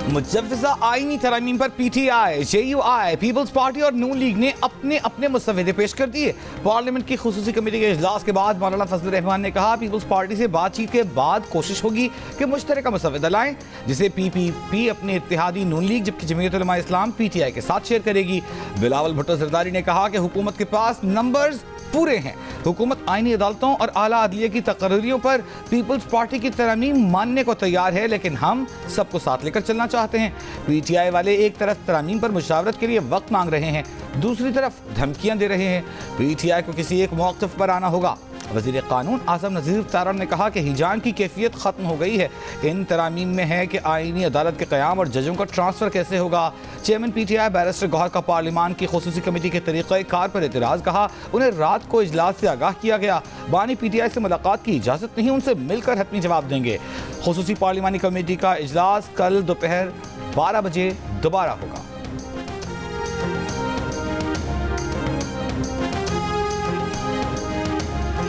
मुजव्वज़ा आईनी तरमीम पर PTI, JUI, पीपल्स पार्टी और नून लीग ने अपने अपने मुस्तवदे पेश कर दिए। पार्लियामेंट की खुसूसी कमेटी के इजलास के बाद मौलाना फजलुर रहमान ने कहा, पीपल्स पार्टी से बातचीत के बाद कोशिश होगी कि मुश्तरका मुसवदा लाएं, जिसे PPP अपने इत्तेहादी नून लीग जबकि जमीयत उलमा इस्लाम PTI के साथ शेयर करेगी। बिलावल भुट्टो जरदारी ने कहा कि हुकूमत के पास नंबर्स पूरे हैं। हुकूमत आईनी अदालतों और आला अदलिया की तकरीरों पर पीपल्स पार्टी की तरमीम मानने को तैयार है, लेकिन हम सबको साथ लेकर चलना चाहते हैं। PTI वाले एक तरफ तरमीम पर मुशावरत के लिए वक्त मांग रहे हैं, दूसरी तरफ धमकियां दे रहे हैं। PTI को किसी एक मौक़िफ़ पर आना होगा। वज़ीर क़ानून आज़म नज़ीर तारा ने कहा कि हिजान की कैफियत ख़त्म हो गई है। इन तरामीम में है कि आईनी अदालत के क़याम और जजों का ट्रांसफ़र कैसे होगा। चेयरमैन PTI बैरिस्टर गौहर का पार्लियामान की खुसूसी कमेटी के तरीक़े कार पर एतराज़, कहा उन्हें रात को इजलास से आगाह किया गया। बानी PTI से मुलाकात की इजाज़त नहीं, उनसे मिलकर हतमी जवाब देंगे। खुसूसी पार्लियामानी कमेटी का इजलास कल दोपहर 12 बजे दोबारा होगा।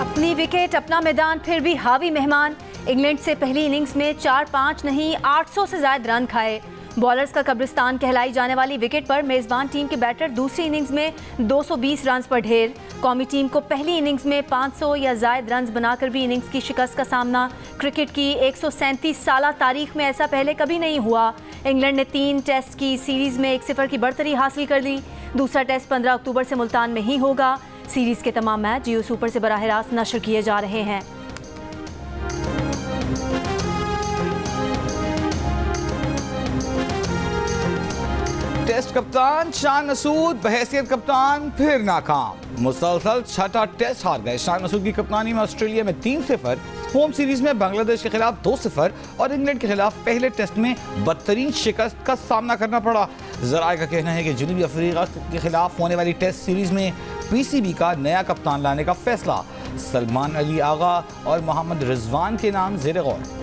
अपनी विकेट अपना मैदान फिर भी हावी मेहमान। इंग्लैंड से पहली इनिंग्स में 4-5 नहीं 800 से ज्यादा रन खाए। बॉलर्स का कब्रिस्तान कहलाई जाने वाली विकेट पर मेजबान टीम के बैटर दूसरी इनिंग्स में 220 रन पर ढेर। कौमी टीम को पहली इनिंग्स में 500 या ज्यादा रन बनाकर भी इनिंग्स की शिकस्त का सामना। क्रिकेट की 137 साला तारीख में ऐसा पहले कभी नहीं हुआ। इंग्लैंड ने 3 टेस्ट की सीरीज में 1-0 की बढ़तरी हासिल कर ली। दूसरा टेस्ट 15 अक्टूबर से मुल्तान में ही होगा। सीरीज के तमाम मैच जियो सुपर से बराह रास्त नशर किए जा रहे हैं। टेस्ट कप्तान शान मसूद बहैसियत कप्तान फिर नाकाम। मुसलसल छठा टेस्ट हार गए। शान मसूद की कप्तानी में ऑस्ट्रेलिया में 3-0, होम सीरीज में बांग्लादेश के खिलाफ 2-0 और इंग्लैंड के खिलाफ पहले टेस्ट में बदतरीन शिकस्त का सामना करना पड़ा। ज़राए का कहना है कि जनूबी अफ्रीका के खिलाफ होने वाली टेस्ट सीरीज में PCB का नया कप्तान लाने का फैसला सलमान अली आगा और मोहम्मद रिजवान के नाम ज़ेर गौर।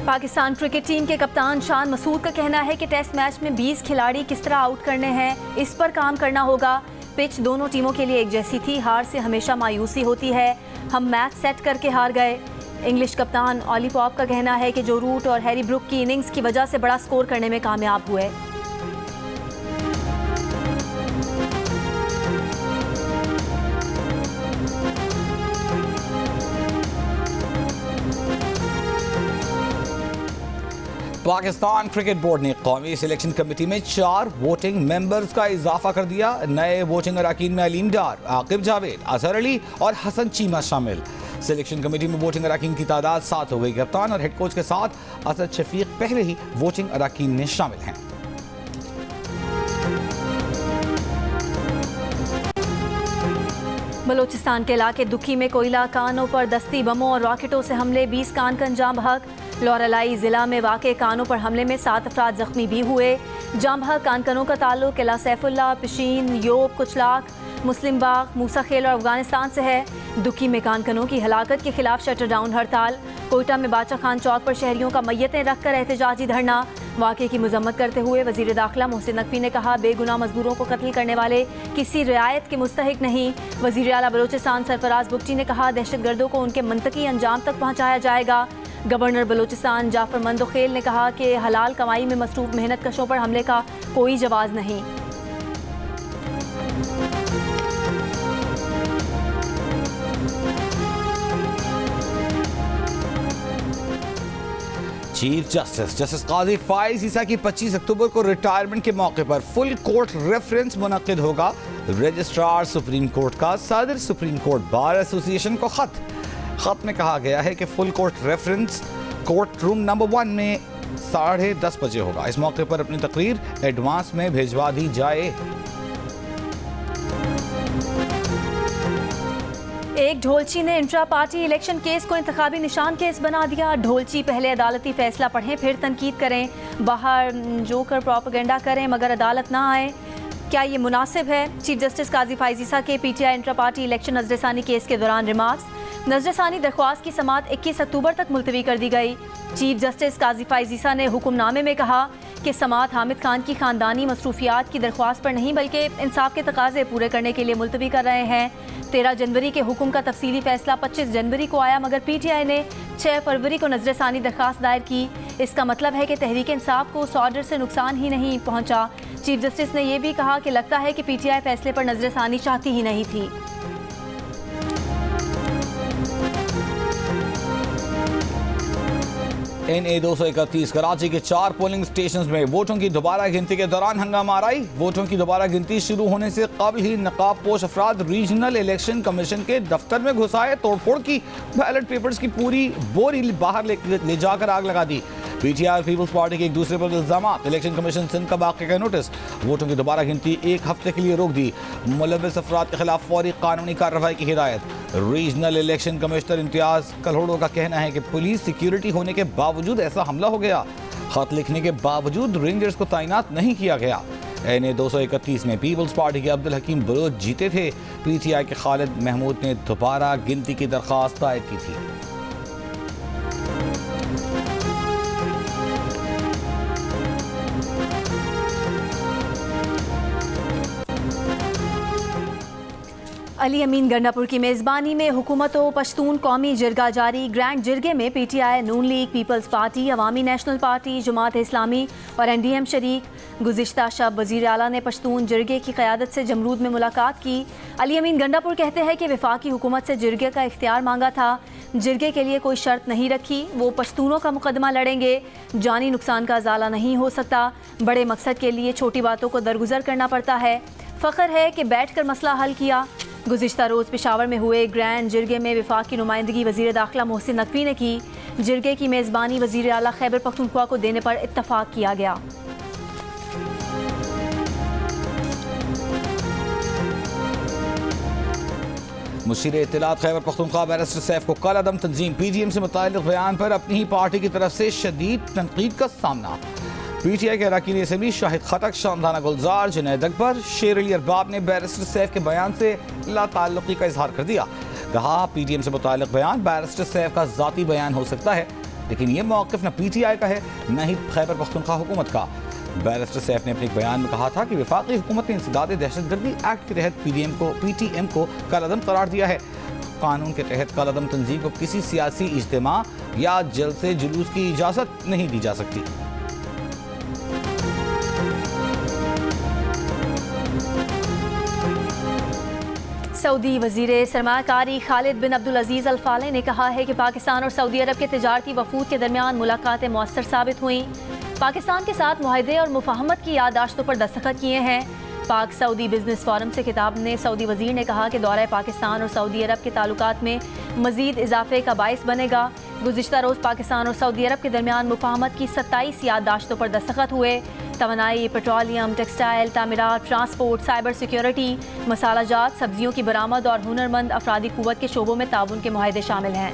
पाकिस्तान क्रिकेट टीम के कप्तान शान मसूद का कहना है कि टेस्ट मैच में 20 खिलाड़ी किस तरह आउट करने हैं, इस पर काम करना होगा। पिच दोनों टीमों के लिए एक जैसी थी, हार से हमेशा मायूसी होती है। हम मैच सेट करके हार गए। इंग्लिश कप्तान ऑली पॉप का कहना है कि जो रूट और हैरी ब्रुक की इनिंग्स की वजह से बड़ा स्कोर करने में कामयाब हुए। पाकिस्तान क्रिकेट बोर्ड ने कौमी सिलेक्शन कमेटी में 4 वोटिंग मेंबर्स का इजाफा कर दिया। नए वोटिंग अरकान में अलीम डार, आकिब जावेद, अजहर अली और हसन चीमा शामिल। सिलेक्शन कमेटी में वोटिंग अरकान की तादाद 7 हो गई। कप्तान और हेड कोच के साथ असद शफीक पहले ही वोटिंग अरकान में शामिल हैं। बलोचिस्तान के इलाके दुखी में कोयला कानों पर दस्ती बमों और रॉकेटों से हमले, 20 कान का अंजाम बहक। लौरलाई जिला में वाक़े कानों पर हमले में 7 अफराद जख्मी भी हुए। जाम बहक कानकनों का ताल्लुक किला सैफुल्ला, पिशीन, योब, कुचलाक, मुस्लिम बाग, मूसा खेल और अफगानिस्तान से है। दुखी में कानकनों की हलाकत के खिलाफ शटर डाउन हड़ताल। कोयटा में बादशाह खान चौक पर शहरियों का मैयतें रखकर एहतजाजी धरना। वाक़े की मजम्मत करते हुए वज़ीर दाखिला मोहसिन नकवी ने कहा, बेगुनाह मजदूरों को कत्ल करने वाले किसी रियायत के मुस्तहिक नहीं। वज़ीर आला बलोचिस्तान सरफराज बुगटी ने कहा, दहशतगर्दों को उनके मंतकी अंजाम तक पहुँचाया जाएगा। गवर्नर बलोचिस्तान जाफर मंदोखेल ने कहा कि हलाल कमाई में मसरूफ मेहनत कशों पर हमले का कोई जवाब नहीं। चीफ जस्टिस काजी फाइज ईसा की 25 अक्टूबर को रिटायरमेंट के मौके पर फुल कोर्ट रेफरेंस मुनक्किद होगा। रजिस्ट्रार सुप्रीम कोर्ट का सदर सुप्रीम कोर्ट बार एसोसिएशन को खत में कहा गया है कि full court reference court room number 1 में 10:30 बजे होगा। इस मौके पर अपनी तकरीर एडवांस में भिजवा दी जाए। एक ढोलची ने इंट्रा पार्टी इलेक्शन केस को इंतखाबी निशान केस बना दिया। ढोलची पहले अदालती फैसला पढ़ें फिर तनकीद करें, बाहर जोकर प्रोपेगेंडा करें मगर अदालत ना आए। क्या ये मुनासिब है? चीफ जस्टिस काजी फाइज ईसा के PTI इंट्रा पार्टी इलेक्शन नजरसानी केस के दौरान रिमार्क्स। नजरसानी दरख्वास्त की समाअत 21 अक्टूबर तक मुलतवी कर दी गई। चीफ जस्टिस काजी फाइज ईसा ने हुक्मनामे में कहा कि समाअत हामिद खान की खानदानी मसरूफियात की दरख्वास्त पर नहीं बल्कि इंसाफ के तकाजे पूरे करने के लिए मुलतवी कर रहे हैं। 13 जनवरी के हुक्म का तफसीली फैसला 25 जनवरी को आया, मगर PTI ने 6 फरवरी को नजरसानी दरख्वास्त दायर की। इसका मतलब है कि तहरीक इंसाफ को उस ऑर्डर से नुकसान ही नहीं पहुंचा। चीफ जस्टिस ने यह भी कहा कि लगता है कि PTI फैसले पर नजरसानी चाहती ही नहीं थी। NA 231 कराची के 4 पोलिंग स्टेशन में वोटों की दोबारा गिनती के दौरान हंगामा आराई। वोटों की दोबारा गिनती शुरू होने से कबल ही नकाबपोश अफराद रीजनल इलेक्शन कमीशन के दफ्तर में घुस आए, तोड़फोड़ की, बैलेट पेपर्स की पूरी बोरी बाहर ले जाकर आग लगा दी। PTI और पीपल्स पार्टी के एक दूसरे पर इल्जामात। इलेक्शन कमीशन सिंध का वाक़े का नोटिस। वोटों की दोबारा गिनती 1 हफ्ते के लिए रोक दी। मुलव्विस अफराद के खिलाफ फौरी कानूनी कार्रवाई की हिदायत। रीजनल इलेक्शन कमिश्नर इम्तियाज कल्होड़ो का कहना है कि पुलिस सिक्योरिटी होने के बावजूद ऐसा हमला हो गया। खत लिखने के बावजूद रेंजर्स को तैनात नहीं किया गया। NA 231 में पीपल्स पार्टी के अब्दुल हकीम बलोच जीते थे। PTI के खालिद महमूद ने दोबारा गिनती की दरख्वास्त दायर की थी। अली अमीन गंडापुर की मेज़बानी में हुकूमत व पश्तून कौमी जिरगा जारी। ग्रैंड जिरगे में PTI, नून लीग, पीपल्स पार्टी, अवामी नेशनल पार्टी, जमात इस्लामी और NDM शरीक। गुज़िश्ता शब वज़ीर आला ने पश्तून जिरगे की क़यादत से जमरूद में मुलाकात की। अली अमीन गंडापुर कहते हैं कि वफाकी हुकूमत से जिरगे का इख्तियार मांगा था। जिरगे के लिए कोई शर्त नहीं रखी। वो पश्तूनों का मुकदमा लड़ेंगे। जानी नुकसान का अजाला नहीं हो सकता। बड़े मकसद के लिए छोटी बातों को दरगुजर करना पड़ता है। फ़ख्र है कि बैठ कर मसला हल किया। गुज़िश्ता रोज़ पेशावर में हुए ग्रैंड जिरगे में वफाक की नुमाइंदगी वज़ीर दाखिला मोहसिन नकवी ने की। जिरगे की मेज़बानी वज़ीर आला खैबर पख्तूनख्वा को देने पर इत्तफाक किया गया। मुशीर इत्तलात खैबर पख्तूनख्वा बैरिस्टर सैफ को कल अदम तंजीम PTM से मुताल्लिक़ बयान पर अपनी ही पार्टी की तरफ से शदीद तनकीद का सामना। PTI के अरकान असेंबली शाहिद खटक, शामदाना गुलजार, जुनैद अकबर, शेर अली अरबाब ने बैरिस्टर सैफ के बयान से लाताल्लुक़ी का इजहार कर दिया। कहा PTM से मुताल्लिक़ बयान बैरिस्टर सैफ का ज़ाती बयान हो सकता है, लेकिन ये मौक़िफ़ न PTI का है न ही खैबर पख्तूनख्वा हुकूमत का। बैरिस्टर सैफ ने अपने बयान में कहा था कि वफाकी हुकूमत ने इंसदाद दहशतगर्दी एक्ट के तहत PTM को कालादम करार दिया है। कानून के तहत कालादम तंजीम को किसी सियासी इज्तिमा या जलसे जुलूस की इजाज़त नहीं दी जा सकती। सऊदी वज़ीर सरमायाकारी खालिद बिन अब्दुल अजीज़ अल फाले ने कहा है कि पाकिस्तान और सऊदी अरब के तिजारती वफूद के दरमियान मुलाकातें मौसर साबित हुई। पाकिस्तान के साथ मुआहदे और मुफाहमत की याददाश्तों पर दस्तखत किए हैं। पाक सऊदी बिजनेस फोरम से खिताब में सऊदी वज़ीर ने कहा कि दौरा पाकिस्तान और सऊदी अरब के ताल्लुकात में मज़ीद इजाफे का बाइस बनेगा। गुज़िश्ता रोज़ पाकिस्तान और सऊदी अरब के दरमियान मुफाहमत की 27 याददाश्तों पर दस्तखत हुए। तवानाई, पेट्रोलियम, टेक्सटाइल, तामीरात, ट्रांसपोर्ट, साइबर सिक्योरिटी, मसाला जात, सब्जियों की बरामद और हुनरमंद अफरादी क़ुव्वत के शोबों में ताउन के मुआहदे शामिल हैं।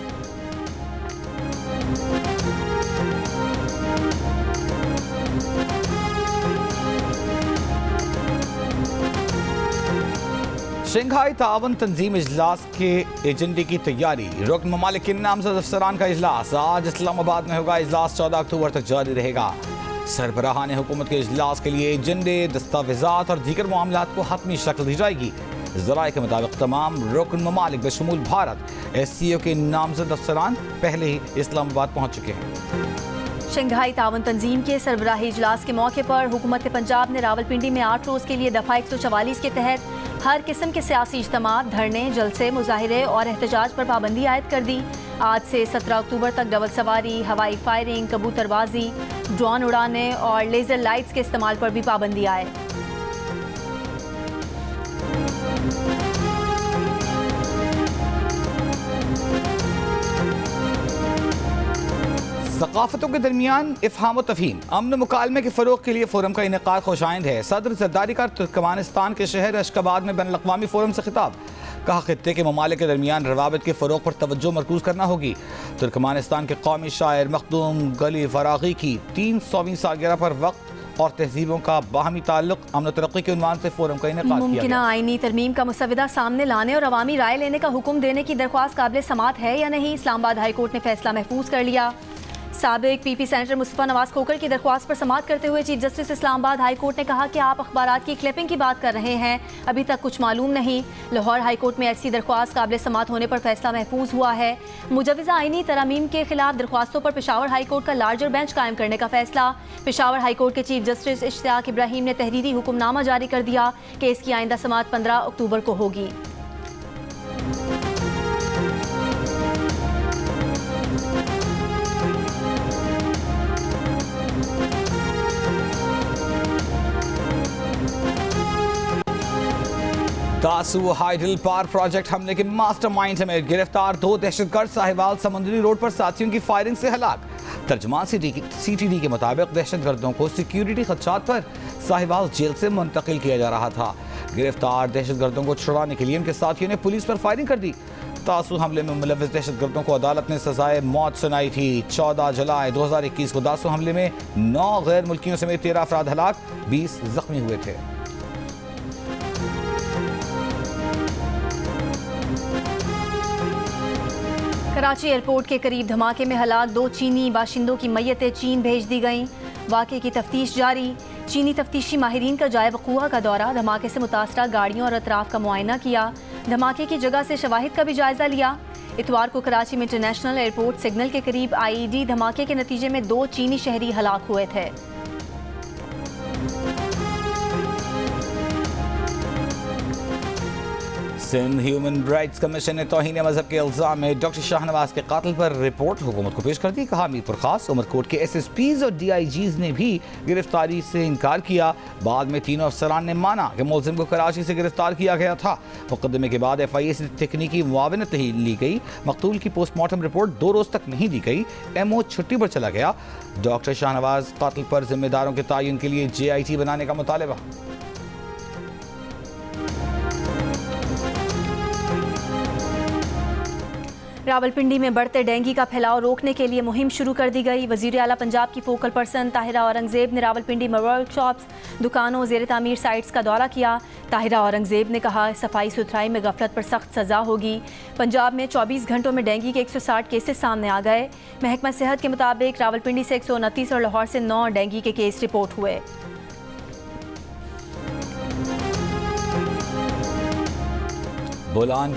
शंघाई तावन तंजीम इजलास के एजेंडे की तैयारी। रुकन ममालिक के नामज़द अफसरान का इजलास आज इस्लामाबाद में होगा। इजलास 14 अक्टूबर तक जारी रहेगा। सरबराहान हुकूमत के इजलास के लिए एजेंडे, दस्तावेजात और दीगर मामलात को हतमी शक्ल दी जाएगी। ज़राए के मुताबिक तमाम रुकन ममालिक बशमूल भारत SCO के नामज़द अफसरान पहले ही इस्लामाबाद पहुँच चुके हैं। शंघाई तावन तंजीम के सरबराही इजलास के मौके पर हुकूमत पंजाब ने रावलपिंडी में 8 रोज़ के लिए दफ़ा 144 के तहत हर किस्म के सियासी इज्तिमात, धरने, जलसे, मुजाहिरे और एहतजाज पर पाबंदी आयद कर दी। आज से 17 अक्टूबर तक डबल सवारी, हवाई फायरिंग, कबूतरबाजी, ड्रोन उड़ाने और लेज़र लाइट्स के इस्तेमाल पर भी पाबंदी आए। सकाफतों के दरमियान इफ़हाम व तफ़हीम, अमन मुकालमे के फ़रोग़ के लिए फ़ोरम का इनेक़ाद खुशाइंद है। सदर ज़रदारी का तुर्कमानिस्तान के शहर अशकाबाद में बैनुल अक़वामी फ़ोरम से खिताब। कहा खित्ते के ममालिक के दरमियान रवाबित के फ़रोग़ पर तवज्जो मरकूज़ करना होगी। तुर्कमानिस्तान के कौमी शायर मखदूम गली फ़राग़ी की 300वीं सालगिरह पर वक्त और तहजीबों का बाहमी ताल्लुक अमन तरक्की के उन्वान से फ़ोरम का इनेक़ाद किया गया। मुमकिना आईनी तरमीम का मुसविदा सामने लाने और अवामी राय लेने का हुक्म देने की दरख्वास्त काबिल समात है या नहीं, इस्लामाबाद हाई कोर्ट ने फैसला महफूज कर लिया। साबिक पीपी सेनेटर मुस्तफा नवाज खोखर की दरख्वास्त पर समाअत करते हुए chief justice Islamabad high court ने कहा कि आप अखबारात की क्लिपिंग की बात कर रहे हैं, अभी तक कुछ मालूम नहीं। लाहौर हाई कोर्ट में ऐसी दरख्वास्त काबिल समाअत होने पर फैसला महफूज हुआ है। मुजवजा आईनी तरमीम के खिलाफ दरख्वास्तों पर पेशावर हाई कोर्ट का लार्जर बेंच कायम करने का फैसला। पेशावर हाई कोर्ट के चीफ जस्टिस इश्तियाक इब्राहिम ने तहरीरी हुक्मनामा जारी कर दिया कि इसकी आइंदा समाअत 15 अक्टूबर को होगी। तासू हाइडल पार्क प्रोजेक्ट हमले के मास्टरमाइंड समेत गिरफ्तार 2 दहशतगर्द साहिवाल समुद्री रोड पर साथियों की फायरिंग से हलाक। तर्जमान सीटीडी के मुताबिक दहशतगर्दों को सिक्योरिटी खदशात पर साहिवाल जेल से मुंतकिल किया जा रहा था। गिरफ्तार दहशतगर्दों को छुड़ाने के लिए उनके साथियों ने पुलिस पर फायरिंग कर दी। तासू हमले में मुलव्विस दहशतगर्दों को अदालत ने सजाए मौत सुनाई थी। 14 जुलाई 2021 को तासू हमले में 9 गैर मुल्कियों समेत 13 अफराद हलाक, 20 जख्मी हुए थे। कराची एयरपोर्ट के करीब धमाके में हलाक 2 चीनी बाशिंदों की मैयतें चीन भेज दी गईं। वाक़े की तफ्तीश जारी। चीनी तफ्तीशी माहिरीन का जाए वक़ूआ का दौरा, धमाके से मुतासरा गाड़ियों और अतराफ का मुआयना किया। धमाके की जगह से शवाहिद का भी जायजा लिया। इतवार को कराची में इंटरनेशनल एयरपोर्ट सिग्नल के करीब आईईडी धमाके के नतीजे में 2 चीनी शहरी हलाक हुए थे। सिंध ह्यूमन राइट्स कमीशन ने तौहीन मजहब के इल्जाम में डॉक्टर शाहनवाज के कातिल पर रिपोर्ट हुकूमत को पेश कर दी। कहा मीरपुर खास उमरकोट के SSPs और DIGs ने भी गिरफ्तारी से इनकार किया। बाद में तीनों अफसरान ने माना कि मुलजिम को कराची से गिरफ्तार किया गया था। मुकदमे के बाद FIA से तकनीकी मुआवनत ली गई। मकतूल की पोस्टमार्टम रिपोर्ट 2 रोज तक नहीं दी गई। MO छुट्टी पर चला गया। डॉक्टर शाहनवाज कातिल पर जिम्मेदारों के तयन के लिए JIT बनाने का मुतालबा। रावलपिंडी में बढ़ते डेंगू का फैलाव रोकने के लिए मुहिम शुरू कर दी गई। वज़ीर आला पंजाब की फोकल पर्सन ताहिरा औरंगजेब ने रावलपिंडी में वर्कशॉप्स, दुकानों, ज़ेर तामीर साइट्स का दौरा किया। ताहिरा औरंगजेब ने कहा सफाई सुथराई में गफलत पर सख्त सज़ा होगी। पंजाब में 24 घंटों में डेंगू के 160 केसेस सामने आ गए। महकमा सेहत के मुताबिक रावलपिंडी से 129 और लाहौर से 9 डेंगू के केस रिपोर्ट हुए। बोलान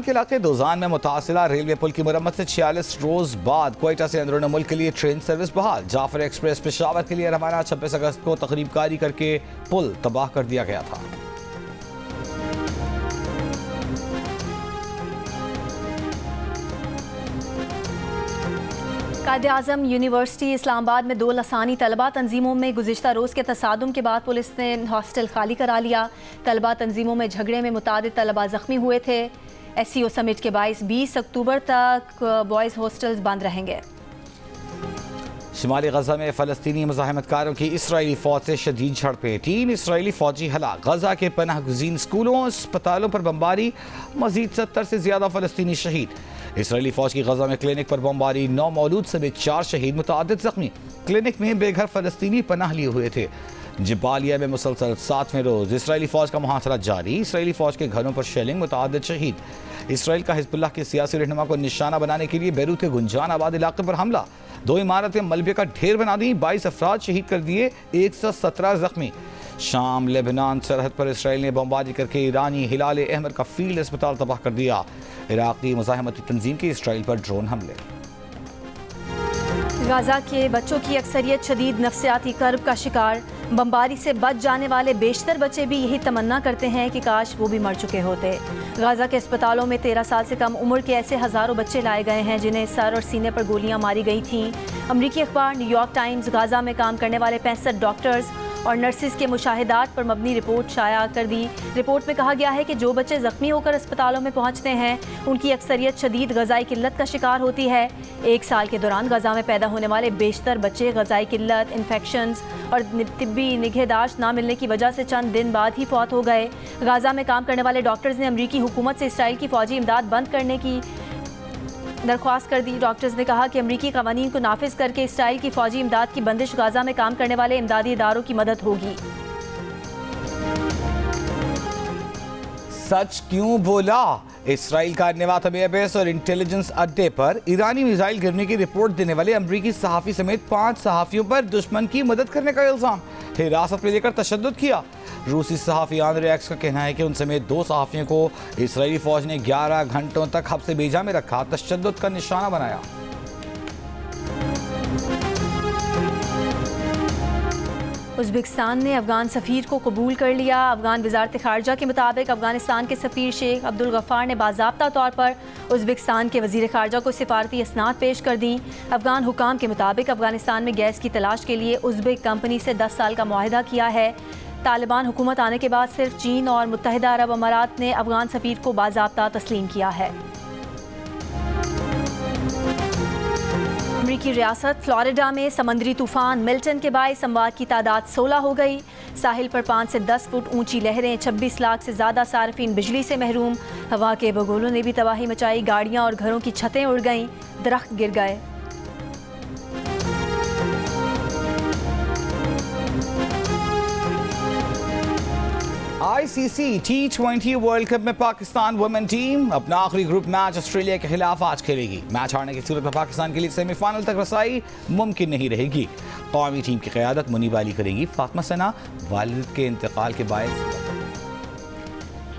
के इलाके दोजान में मुतासिला रेलवे पुल की मरम्मत से 46 रोज बाद क्वेटा से अंदरूनी मुल्क के लिए ट्रेन सर्विस बहाल। जाफर एक्सप्रेस पेशावर के लिए रवाना 26 अगस्त को तकरीबकारी करके पुल तबाह कर दिया गया था। कायद-ए-आज़म यूनिवर्सिटी इस्लामाबाद में 2 लसानी तलबा तंजीमों में गुज़िश्ता रोज़ के तसादुम के बाद पुलिस ने हॉस्टल खाली करा लिया। तलबा तंजीमों में झगड़े में मुतादिद तलबा जख्मी हुए थे। SCO समिट के बाइस 20 अक्टूबर तक बॉयज़ हॉस्टल्स बंद रहेंगे। शुमाली गजा में फ़लस्तीनी मुज़ाहिमतकारों की इसराइली फ़ौज से शदीद झड़पें। 3 इसराइली फ़ौजी हलाक। गजा के पनाह गुज़ीन स्कूलों अस्पतालों पर बमबारी, मज़ीद 70 से ज़्यादा फ़लस्तीनी शहीद। इसराइली फ़ौज की गजा में क्लिनिक पर बमबारी, 9 मौलूद समेत 4 शहीद, मुतअद्दिद ज़ख्मी। क्लिनिक में बेघर फ़लस्तीनी पनाह लिए हुए थे। जिबालिया में मुसलसल 7वें रोज़ इसराइली फ़ौज का मुहासरा जारी। इसराइली फ़ौज के घरों पर शेलिंग, मुतअद्दिद शहीद। इसराइल का हिज़्बुल्लाह के सियासी रहनुमा को निशाना बनाने के लिए बैरूत के गुंजान आबाद इलाके पर हमला। 2 इमारतें मलबे का ढेर बना दी, 22 अफराद शहीद कर दिए, 117 जख्मी। शाम लेबनान सरहद पर इसराइल ने बमबारी करके ईरानी हिलाल अहमर का फील्ड अस्पताल तबाह कर दिया। इराक़ी मुज़ाहिमती तंजीम के इसराइल पर ड्रोन हमले। गाज़ा के बच्चों की अक्सरियत शदीद नफ्सियाती कर्ब का शिकार। बमबारी से बच जाने वाले बेशतर बच्चे भी यही तमन्ना करते हैं कि काश वो भी मर चुके होते। गाज़ा के अस्पतालों में 13 साल से कम उम्र के ऐसे हज़ारों बच्चे लाए गए हैं जिन्हें सर और सीने पर गोलियां मारी गई थीं। अमरीकी अखबार न्यूयॉर्क टाइम्स गाज़ा में काम करने वाले 65 डॉक्टर्स और नर्सिस के मुशाहिदात पर मबनी रिपोर्ट शाया कर दी। रिपोर्ट में कहा गया है कि जो बच्चे ज़ख्मी होकर अस्पतालों में पहुंचते हैं उनकी अक्सरियत शदीद ग़ज़ाई किल्लत का शिकार होती है। 1 साल के दौरान गाज़ा में पैदा होने वाले बेशतर बच्चे ग़ज़ाई किल्लत, इन्फेक्शंस और तिब्बी निगहदाश्त ना मिलने की वजह से चंद दिन बाद ही फौत हो गए। गाज़ा में काम करने वाले डॉक्टर्स ने अमरीकी हुकूमत से इसराइल की फ़ौजी इमदाद बंद करने की दरख्वास्त कर दी। डॉक्टर्स ने कहा कि अमरीकी कवानीन को नाफिज करके इसराइल की फ़ौजी इमदाद की बंदिश गाज़ा में काम करने वाले इमदादी इदारों की मदद होगी। सच क्यों बोला? इसराइल का नेवाता बेस और इंटेलिजेंस अड्डे पर ईरानी मिसाइल गिरने की रिपोर्ट देने वाले अमरीकी सहाफ़ी समेत 5 सहाफ़ियों पर दुश्मन की मदद करने का इल्ज़ाम, हिरासत में लेकर तशद्दुद किया। रूसी सहाफ़ी आंद्रे एक्स का कहना है कि उन समेत 2 सहाफ़ियों को इसराइली फ़ौज ने 11 घंटों तक हब्स बेजा में रखा, तशद्दुद का निशाना बनाया। उज़्बेकिस्तान ने अफगान सफ़ीर को कबूल कर लिया। अफगान वज़ारत ख़ारजा के मुताबिक अफगानिस्तान के सफ़ीर शेख अब्दुल गफ़ार ने बाज़ाब्ता तौर पर उज़्बेकिस्तान के वज़ीर ख़ारजा को सिफारती इसनाद पेश कर दी। अफगान हुकाम के मुताबिक अफगानिस्तान में गैस की तलाश के लिए उज़्बेक कंपनी से 10 साल का मुआहिदा किया है। तालिबान हुकूमत आने के बाद सिर्फ चीन और मुत्तहिदा अरब अमारात ने अफगान सफ़ीर को बाज़ाब्ता तस्लीम किया है। अमरीकी रियासत फ्लोरिडा में समंदरी तूफान मिल्टन के बायस अमवात की तादाद 16 हो गई। साहिल पर 5 से 10 फुट ऊंची लहरें, 26 लाख से ज़्यादा सार्फिन बिजली से महरूम। हवा के बगोलों ने भी तबाही मचाई, गाड़ियां और घरों की छतें उड़ गईं, दरख्त गिर गए। ICC T20 वर्ल्ड कप में पाकिस्तान वुमेन टीम अपना आखिरी ग्रुप मैच ऑस्ट्रेलिया के खिलाफ आज खेलेगी। मैच हारने की सूरत में पाकिस्तान के लिए सेमीफाइनल तक रसाई मुमकिन नहीं रहेगी। कौमी टीम की क़यादत मुनीब अली करेगी। फातिमा सना वालिद के इंतकाल के बायस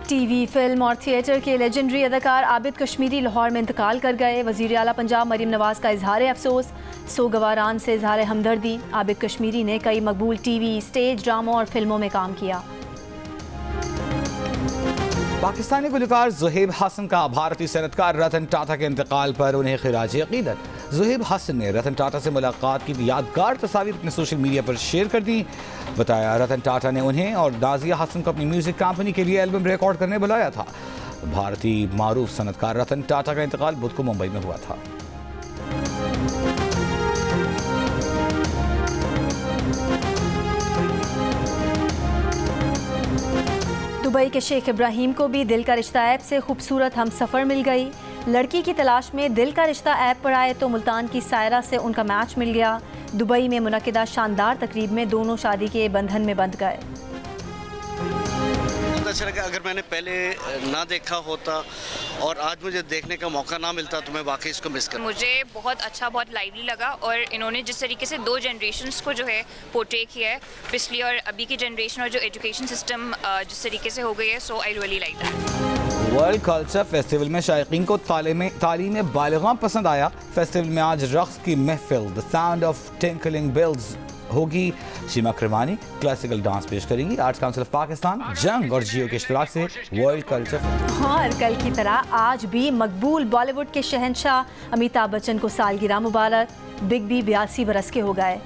टीवी, फिल्म और थिएटर के लेजेंडरी अदाकार आबिद कश्मीरी लाहौर में इंतकाल कर गए। वज़ीर आला पंजाब मरीम नवाज़ का इजहार अफसोस, सोगवारान से इजहार हमदर्दी। आबिद कश्मीरी ने कई मकबूल टीवी, स्टेज ड्रामों और फिल्मों में काम किया। पाकिस्तानी गुलकार ज़ुहैब हसन का भारतीय सनतकार रतन टाटा के इंतकाल पर उन्हें खिराज अक़ीदत। ज़ुहैब हसन ने रतन टाटा से मुलाकात की यादगार तस्वीर अपने सोशल मीडिया पर शेयर कर दी। बताया रतन टाटा ने उन्हें और नाज़िया हसन को अपनी म्यूज़िक कंपनी के लिए एल्बम रिकॉर्ड करने बुलाया था। भारतीय मारूफ सनतकार रतन टाटा का इंतकाल बुध को मुंबई में हुआ था। दुबई के शेख इब्राहिम को भी दिल का रिश्ता ऐप से खूबसूरत हम सफ़र मिल गई। लड़की की तलाश में दिल का रिश्ता ऐप पर आए तो मुल्तान की सायरा से उनका मैच मिल गया। दुबई में मुनक्किदा शानदार तकरीब में दोनों शादी के बंधन में बंध गए। अच्छा लगा, अगर मैंने पहले ना देखा होता और आज मुझे देखने का मौका ना मिलता तो मैं वाकई इसको मिस कर। मुझे बहुत अच्छा, बहुत लाइवली लगा और इन्होंने जिस तरीके से 2 जनरेशन्स को जो है पोर्ट्रे किया है, पिछली और अभी की जनरेशन, और जो एजुकेशन सिस्टम जिस तरिके से हो गई है, so I really like that. World culture festival में शायकीन को तालीम बालिग़ा पसंद आया। फेस्टिवल में आज रक़्स की महफिल the sound of tinkling bells होगी। शीमा करमानी क्लासिकल डांस पेश करेंगी। आर्ट्स काउंसिल ऑफ पाकिस्तान, जंग और जियो के इश्तिराक से वर्ल्ड कल्चर। और कल की तरह आज भी मकबूल बॉलीवुड के शहंशाह अमिताभ बच्चन को सालगिरह मुबारक। बिग बी 82 बरस के हो गए।